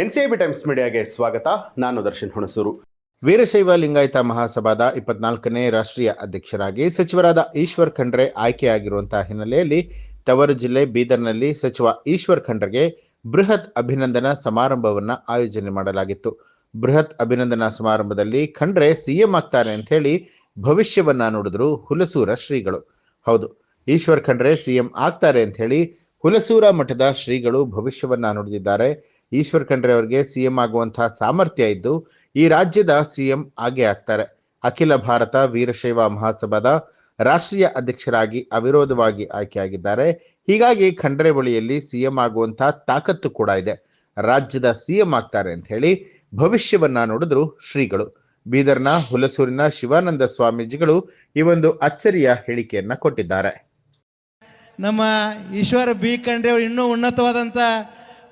NCB times ಮೀಡಿಯಾಗೆ ಸ್ವಾಗತ. ನಾನು ದರ್ಶನ್ ಹುಣಸೂರು. ವೀರಶೈವ ಲಿಂಗಾಯತ ಮಹಾಸಭಾದ 24ನೇ ರಾಷ್ಟ್ರೀಯ ಅಧ್ಯಕ್ಷರಾಗಿ ಸಚಿವರಾದ ಈಶ್ವರ್ ಖಂಡ್ರೆ ಆಯ್ಕೆಯಾಗಿರುವಂತಹ ಹಿನ್ನೆಲೆಯಲ್ಲಿ ತವರು ಜಿಲ್ಲೆ ಬೀದರ್ನಲ್ಲಿ ಸಚಿವ ಈಶ್ವರ್ ಖಂಡ್ರೆಗೆ ಬೃಹತ್ ಅಭಿನಂದನಾ ಸಮಾರಂಭವನ್ನು ಆಯೋಜನೆ ಮಾಡಲಾಗಿತ್ತು. ಬೃಹತ್ ಅಭಿನಂದನಾ ಸಮಾರಂಭದಲ್ಲಿ ಖಂಡ್ರೆ ಸಿಎಂ ಆಗ್ತಾರೆ ಅಂತ ಹೇಳಿ ಭವಿಷ್ಯವನ್ನ ನುಡಿದ್ರು ಹುಲಸೂರ ಶ್ರೀಗಳು. ಹೌದು, ಈಶ್ವರ್ ಖಂಡ್ರೆ ಸಿಎಂ ಆಗ್ತಾರೆ ಅಂತ ಹೇಳಿ ಹುಲಸೂರ ಮಠದ ಶ್ರೀಗಳು ಭವಿಷ್ಯವನ್ನ ನುಡಿದಿದ್ದಾರೆ. ಈಶ್ವರ್ ಖಂಡ್ರೆ ಅವರಿಗೆ ಸಿಎಂ ಆಗುವಂತಹ ಸಾಮರ್ಥ್ಯ ಇದ್ದು ಈ ರಾಜ್ಯದ ಸಿಎಂ ಆಗೇ ಆಗ್ತಾರೆ. ಅಖಿಲ ಭಾರತ ವೀರಶೈವ ಮಹಾಸಭಾದ ರಾಷ್ಟ್ರೀಯ ಅಧ್ಯಕ್ಷರಾಗಿ ಅವಿರೋಧವಾಗಿ ಆಯ್ಕೆಯಾಗಿದ್ದಾರೆ. ಹೀಗಾಗಿ ಖಂಡ್ರೆ ಬಳಿಯಲ್ಲಿ ಸಿಎಂ ಆಗುವಂತಹ ತಾಕತ್ತು ಕೂಡ ಇದೆ. ರಾಜ್ಯದ ಸಿಎಂ ಆಗ್ತಾರೆ ಅಂತ ಹೇಳಿ ಭವಿಷ್ಯವನ್ನ ನುಡಿದ್ರು ಶ್ರೀಗಳು. ಬೀದರ್ನ ಹುಲಸೂರಿನ ಶಿವಾನಂದ ಸ್ವಾಮೀಜಿಗಳು ಈ ಒಂದು ಅಚ್ಚರಿಯ ಹೇಳಿಕೆಯನ್ನ ಕೊಟ್ಟಿದ್ದಾರೆ. ನಮ್ಮ ಈಶ್ವರ ಬಿ ಖಂಡ್ರೆ ಅವರು ಇನ್ನೂ ಉನ್ನತವಾದಂಥ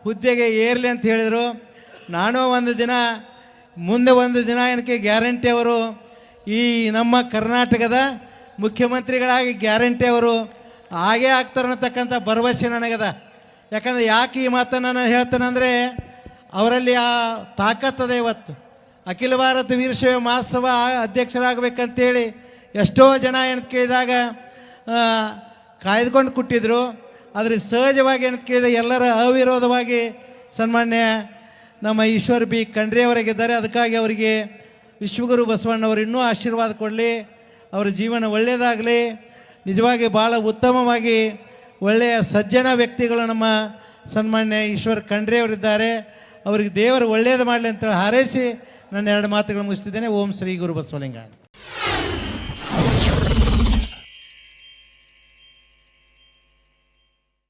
ಹುದ್ದೆಗೆ ಏರಲಿ ಅಂತ ಹೇಳಿದರು. ನಾನು ಮುಂದೆ ಒಂದು ದಿನ ಏನಕ್ಕೆ ಗ್ಯಾರಂಟಿ ಅವರು ಈ ನಮ್ಮ ಕರ್ನಾಟಕದ ಮುಖ್ಯಮಂತ್ರಿಗಳಾಗಿ ಗ್ಯಾರಂಟಿ ಅವರು ಹಾಗೇ ಆಗ್ತಾರೆ ಅನ್ನತಕ್ಕಂಥ ಭರವಸೆ ನನಗದ. ಯಾಕಂದರೆ ಯಾಕೆ ಈ ಮಾತನ್ನು ನಾನು ಹೇಳ್ತೇನೆಂದರೆ ಅವರಲ್ಲಿ ಆ ತಾಕತ್ತದ ಇವತ್ತು ಅಖಿಲ ಭಾರತ ವೀರಶೈವ ಮಹಾಸಭಾ ಅಧ್ಯಕ್ಷರಾಗಬೇಕಂತೇಳಿ ಎಷ್ಟೋ ಜನ ಏನು ಕೇಳಿದಾಗ ಕಾಯ್ದುಕೊಂಡು ಕೊಟ್ಟಿದ್ರು. ಆದರೆ ಸಹಜವಾಗಿ ಏನು ಕೇಳಿದಾಗ ಎಲ್ಲರ ಅವಿರೋಧವಾಗಿ ಸನ್ಮಾನ್ಯ ನಮ್ಮ ಈಶ್ವರ್ ಬಿ ಖಂಡ್ರೆ ಅವರಿಗಿದ್ದಾರೆ. ಅದಕ್ಕಾಗಿ ಅವರಿಗೆ ವಿಶ್ವಗುರು ಬಸವಣ್ಣವರು ಇನ್ನೂ ಆಶೀರ್ವಾದ ಕೊಡಲಿ, ಅವರ ಜೀವನ ಒಳ್ಳೆಯದಾಗಲಿ. ನಿಜವಾಗಿ ಭಾಳ ಉತ್ತಮವಾಗಿ ಒಳ್ಳೆಯ ಸಜ್ಜನ ವ್ಯಕ್ತಿಗಳು ನಮ್ಮ ಸನ್ಮಾನ್ಯ ಈಶ್ವರ್ ಖಂಡ್ರೆ ಅವರಿದ್ದಾರೆ. ಅವರಿಗೆ ದೇವರು ಒಳ್ಳೆಯದು ಮಾಡಲಿ ಅಂತೇಳಿ ಹಾರೈಸಿ ನನ್ನ ಎರಡು ಮಾತುಗಳು ಮುಗಿಸ್ತಿದ್ದೇನೆ. ಓಂ ಶ್ರೀ ಗುರು ಬಸವಲಿಂಗ.